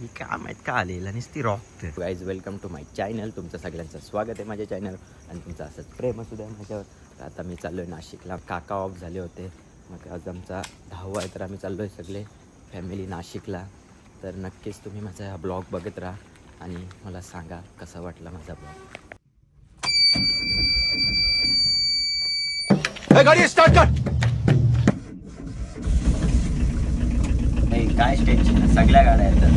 ही काय माहीत का आलेला नुसती rock. Guys welcome to my channel. तुमचं सगळ्यांचं स्वागत आहे माझ्या चॅनल आणि तुमचं असंच प्रेम असू द्या माझ्यावर. तर आता मी चाललो आहे नाशिकला. काका ऑफ झाले होते, मग आज आमचा 10वा आहे, तर आम्ही चाललो आहे सगळे फॅमिली नाशिकला. तर नक्कीच तुम्ही माझा हा ब्लॉग बघत राहा आणि मला सांगा कसा वाटला माझा ब्लॉग. गाडी स्टार्ट कर. नाही काय टेन्शन, सगळ्या गाड्या येतात.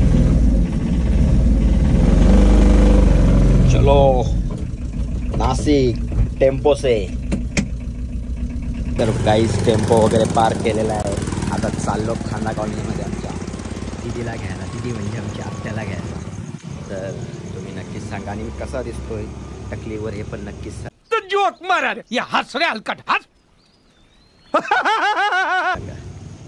चलो नाशिक टेम्पो से. तर काहीच टेम्पो वगैरे पार्क केलेला आहे. आता चाललो खाना कॉलनीमध्ये आमच्या दिदीला घ्यायला. दिदी म्हणजे आमच्या आत्याला घ्यायला. तर तुम्ही नक्कीच सांगा आणि कसा दिसतोय टकलीवर हे पण नक्कीच सांगा. तो जोक मारा रे, या हस रे हलकट हस.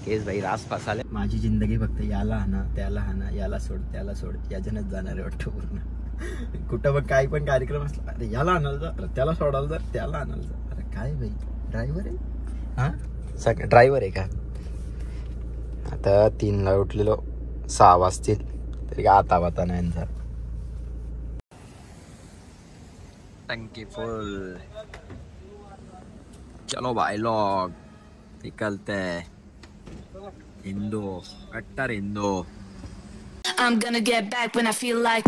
केस भाई रास फसाले. माझी जिंदगी फक्त याला हाना त्याला हाना, याला सोड त्याला सोड याच्यानंच जाणार आहे वाटतं पूर्ण. कुठं बघ काही पण कार्यक्रम असला, अरे याला आणायला जा, अरे त्याला सोडायला जा, त्याला आणायला जा. अरे काय भाई ड्रायव्हर आहे हा, सगळं ड्रायव्हर आहे का. आता 3ला उठलेलो, 6 वाजतील तरी का आता वाता नाही यांचा. टंकी फुल. चलो भाई लोग निकलते हिंदू कट्टर Hindu. I'm gonna get back when I feel like.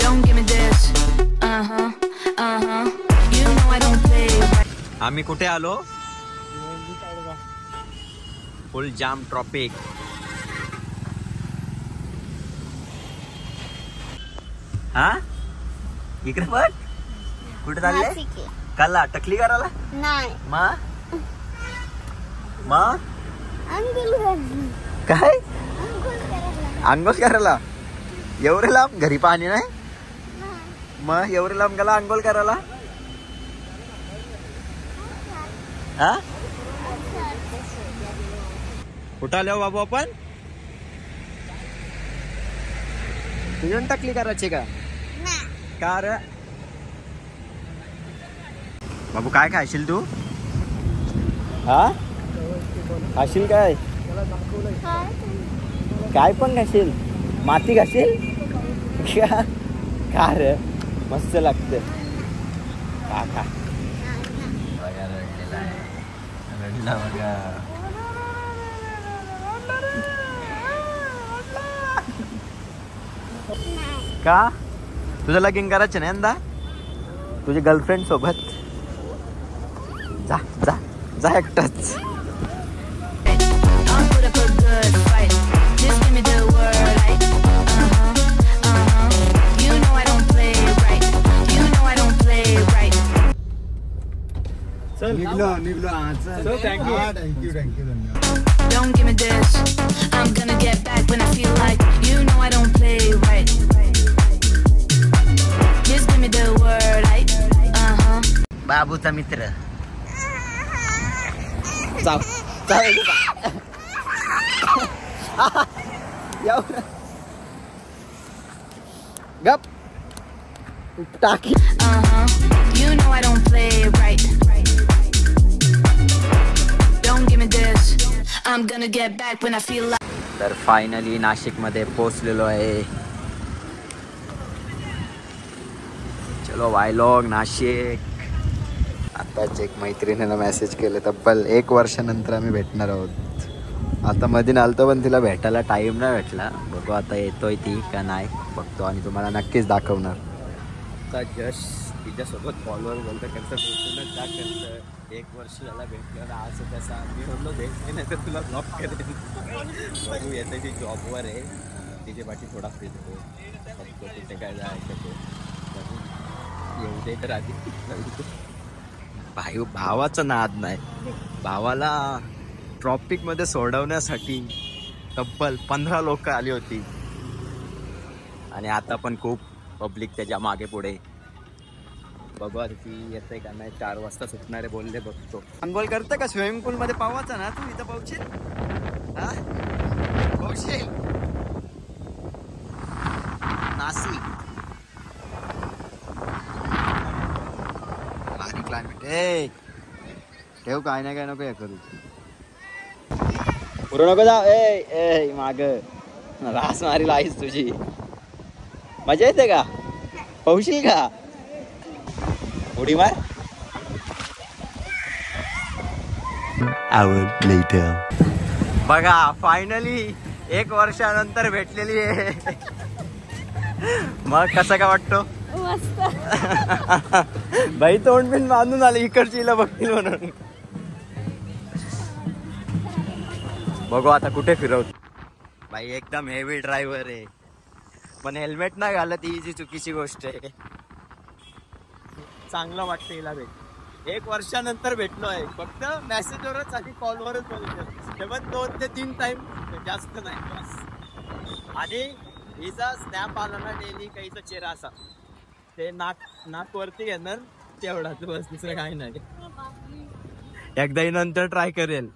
Don't give me this. You know I don't play. आम्ही कुठे आलो. फुल जाम ट्रॉफिक. हा इकडे बघ कुठे चालले. काला टकली करायला नाही काय अंघोळ करायला. एवढे लांब घरी पाणी नाही मग एवढे लांब गेला अंघोळ करायला. हा कुठं आलो बाबू आपण. तुझ्या टकली करायची का कार. बाबू काय खाशील तू. हा खाशील काय काय पण खाशील. माती खाशील का रे. मस्त लागते का खा. बघा रडलेला आहे, रडला बघा. का तुझं लगीन करायचं ना यंदा तुझ्या गर्लफ्रेंड सोबत. जा जा जा एकटाच. I'll put up a good fight. Just give me the word, like. You know I don't play right. You know I don't play right. निघलो चल. थँक्यू धन्यवाद. Don't give me this. I'm gonna get back when I feel like. You know I don't play right. Just give me the word, like. बाबूचा मित्र. गप टाकी. You know I don't play right. Don't give me this. I'm gonna get back when I feel like. तर finally नाशिकमध्ये पोहोचलेलो आहे. चलो भाई लोग नाशिक. आताच एक मैत्रिणीला मेसेज केले, तब्बल 1 वर्षानंतर आम्ही भेटणार आहोत. आता मध्ये आलतो पण तिला भेटायला टाईम नाही भेटला. बघू आता येतोय ती का नाही बघतो आणि तुम्हाला नक्कीच दाखवणार. आता जस्ट तिच्यासोबत फॉलोअर बोलतं करतं भेटूनच जा करतं. 1 वर्ष झाला भेटलं ना असं तसा. मी म्हणलो भेटले नाही तर तुला ब्लॉक करेन. बघू येते ती जॉबवर आहे, तिचे पाठी थोडा फिरतो बघतो तिथे काय जायचं ते. येऊ दे तर आधी. भावाचा नाद नाही. भावाला ट्रॉफिकमध्ये सोडवण्यासाठी तब्बल 15 लोक आली होती आणि आता पण खूप पब्लिक त्याच्या मागे पुढे. बघू आता ती येते का नाही. 4 वाजता सुटणारे बोलले बघतो. अंघोळ करतं का स्विमिंग पूल मध्ये पावायचा ना तू. इथं पावशील हा पावशील. नाशिक भारी क्लायमेट. ए ठेव काय नाही काय नको हे करू. पुरं नको जा. ए माग रास मारी लाईस तुझी. मजा येते का? पाहशील का? उडी मार. बघा फायनली 1 वर्षानंतर भेटलेली आहे. मग कसं का वाटतो? मस्त. बाई तोंड बिन बांधून आले इकडचीला बघतील म्हणून. बघू आता कुठे फिरवतो. बाई एकदम हेवी ड्रायव्हर आहे पण हेल्मेट नाही घालत ही चुकीची गोष्ट आहे. चांगलं वाटतं हिला भेट. 1 वर्षानंतर भेटलो आहे. फक्त मेसेजवरच आणि कॉलवरच बोलतो. तेव्हा 2 ते 3 टाइम जास्त नाही बस. आणि हिचा स्नॅप आला ना डेली काहीचा चेहरा असा ते नाक वरती घेणार तेवढाच बस. दुसरं काही नाही. एकदा नंतर ट्राय करेल.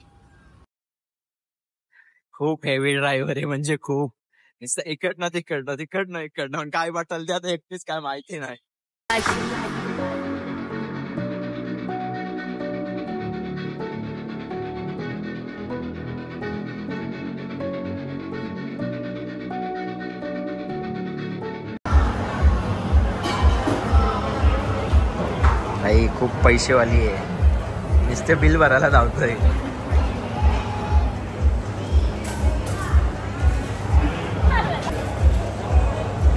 खूप हेवी ड्रायव्हर आहे म्हणजे खूप. नुसतं इकडनं तिकडनं काय वाटल ते आता एकटीच काय माहिती नाही. आई खूप पैसेवाली आहे. नुसते बिल भरायला धावतोय.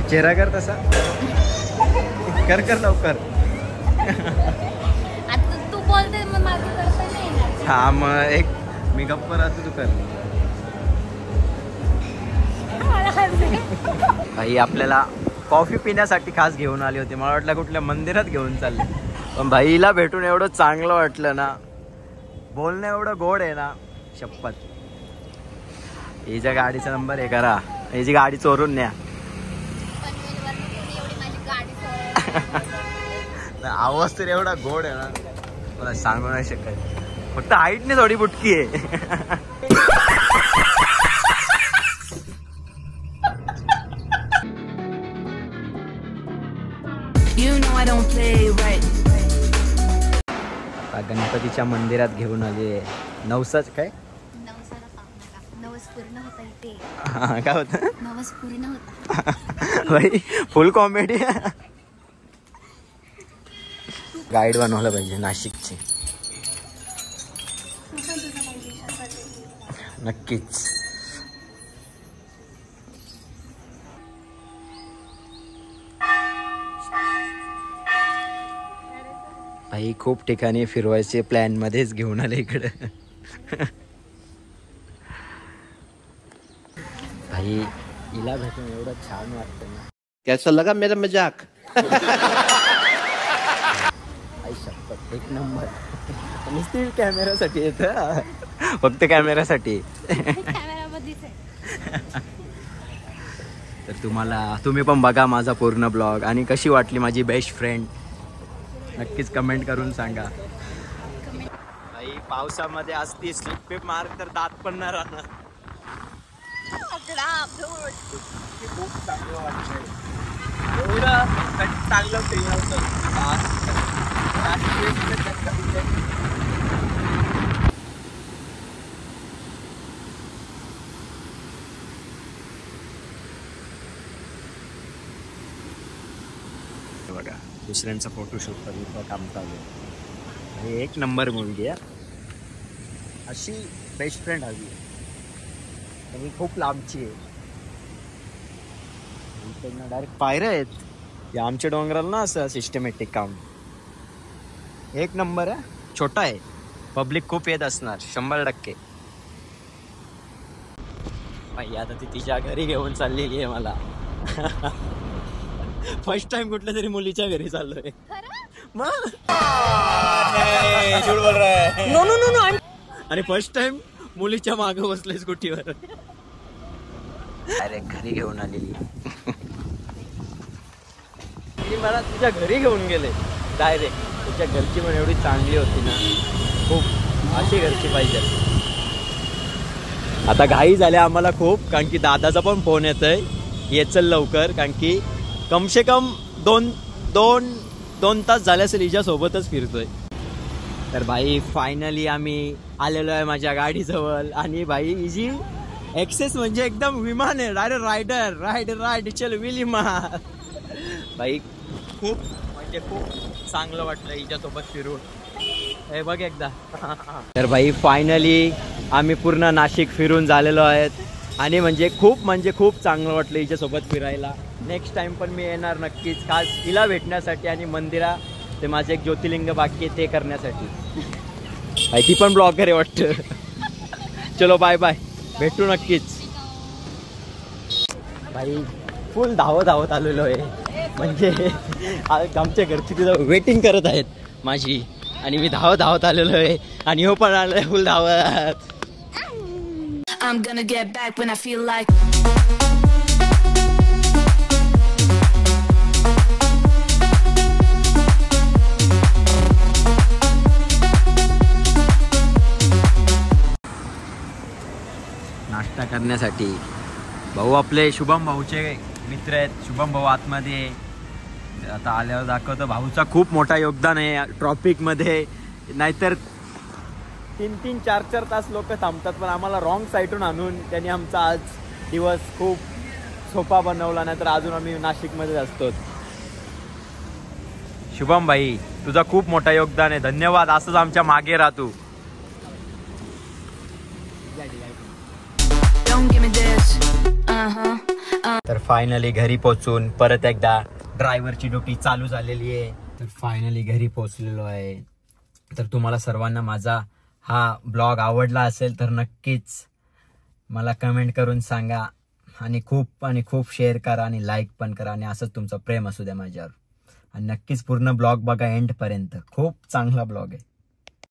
चेहरा कर तसा कर लवकर. आता तू बोलते मग माझं करता नाही येणार. हा मग एक मी गप्प राहतो तू कर. भाई आपल्याला कॉफी पिण्यासाठी खास घेऊन आली होती. मला वाटलं कुठल्या मंदिरात घेऊन चालले. पण भाईला भेटून एवढं चांगलं वाटलं ना. बोलणं एवढं गोड आहे ना शपथ. हिच्या गाडीचा नंबर हे करा. हिची गाडी चोरून न्या. आवाज तर एवढा गोड आहे ना मला सांगू नाही शकत. फक्त हाईटने थोडी बुटकी आहे. You know I don't play right. गणपतीच्या मंदिरात घेऊन आले. नवसाच काय नवसाला पाहू नका. नवस पूर्ण होता इथे. काय होतं? नवस पूर्ण होता. भाई फुल कॉमेडी. गाईड बनवलं पाहिजे नाशिकची. नक्कीच. भाई खूप ठिकाणी फिरवायचे प्लॅन मध्येच घेऊन आले इकडे. भाई हिला भेटून एवढं छान वाटतं ना. कैसा लगा मेरा मजाक? आई शपथ एक नंबर. नुसती कॅमेरासाठी येतं. फक्त कॅमेरासाठी. कॅमेरामध्येच आहे. तर तुम्ही पण बघा माझा पूर्ण ब्लॉग आणि कशी वाटली माझी बेस्ट फ्रेंड नक्कीच कमेंट करून सांगा. भाई पावसामध्ये असती स्लिप पिप मार तर दात पण नाही राहणार. खूप चांगलं वाटतंय. एवढं चांगलं फील होतं. बघा दुसऱ्यांचा फोटोशूट करून काम चालू आहे. एक नंबर मुलगी आहे. अशी बेस्ट फ्रेंड हवी आणि खूप लांबची आहे. डायरेक्ट पायऱ्या आहेत या आमच्या डोंगराला ना. असं सिस्टमॅटिक काम एक नंबर आहे. छोटा आहे. पब्लिक खूप येत असणार 100%. भाई आता ती तिच्या घरी घेऊन चाललेली आहे मला. फर्स्ट टाइम कुठल्या तरी मुलीच्या घरी चाललोय. आणि फर्स्ट टाइम मुलीच्या मागे बसले स्कूटीवर. अरे घरी घेऊन आलेली. मला तुझ्या घरी घेऊन गेले डायरेक्ट. तुझ्या घरची पण एवढी चांगली होती ना. खूप अशी घरची पाहिजे. आता घाई झाल्या आम्हाला खूप कारण की दादाचा पण फोन येतोय ये चल लवकर. कारण की कम से कम 2 तास झाले असेल हिच्या सोबतच फिरतोय. तर भाई फायनली आम्ही आलेलो आहे माझ्या गाडीजवळ आणि भाई हिची एक्सेस म्हणजे एकदम विमान आहे. डायरेक्ट रायडर चल विली मार. भाई खूप म्हणजे खूप चांगलं वाटलं हिच्यासोबत फिरून. हे बघ एकदा. तर भाई फायनली आम्ही पूर्ण नाशिक फिरून झालेलो आहेत आणि म्हणजे खूप चांगलं वाटलं हिच्यासोबत फिरायला. नेक्स्ट टाइम पण मी येणार नक्कीच, खास हिला भेटण्यासाठी आणि मंदिरा ते माझे एक ज्योतिर्लिंग बाकी आहे ते करण्यासाठी. भाई ती पण ब्लॉगर आहे वाटतं. चलो बाय बाय, भेटू नक्कीच. भाई फुल धावत आलेलो आहे म्हणजे आमच्या घरची तिथं वेटिंग करत आहेत माझी आणि मी धावत आलेलो आहे आणि हो पण आलोय फुल धावत. I'm gonna get back when I feel like. नाश्ता करण्यासाठी भाऊ आपले शुभम भाऊचे मित्र आहेत. शुभम भाऊ आतमध्ये आता आल्यावर दाखवतो. भाऊचा खूप मोठा योगदान आहे ट्रॉफिकमध्ये, नाहीतर 3-3, 4-4 तास लोक थांबतात पण आम्हाला रॉंग साईडून आणून त्यांनी आमचा आज दिवस खूप सोपा बनवला, नाहीतर अजून आम्ही नाशिकमध्ये असतो. शुभम भाई तुझा खूप मोठा योगदान आहे, धन्यवाद. असंच आमच्या मागे राह तू. तर फायनली घरी पोहोचून परत एकदा ड्रायव्हरची ड्युटी चालू झालेली आहे. तर फायनली घरी पोहोचलेलो आहे. तर तुम्हाला सर्वांना माझा हा ब्लॉग आवडला असेल तर नक्कीच मला कमेंट करून सांगा आणि खूप शेअर करा आणि लाईक पण करा आणि असंच तुमचं प्रेम असू द्या माझ्यावर. आणि नक्कीच पूर्ण ब्लॉग बघा एंडपर्यंत, खूप चांगला ब्लॉग आहे.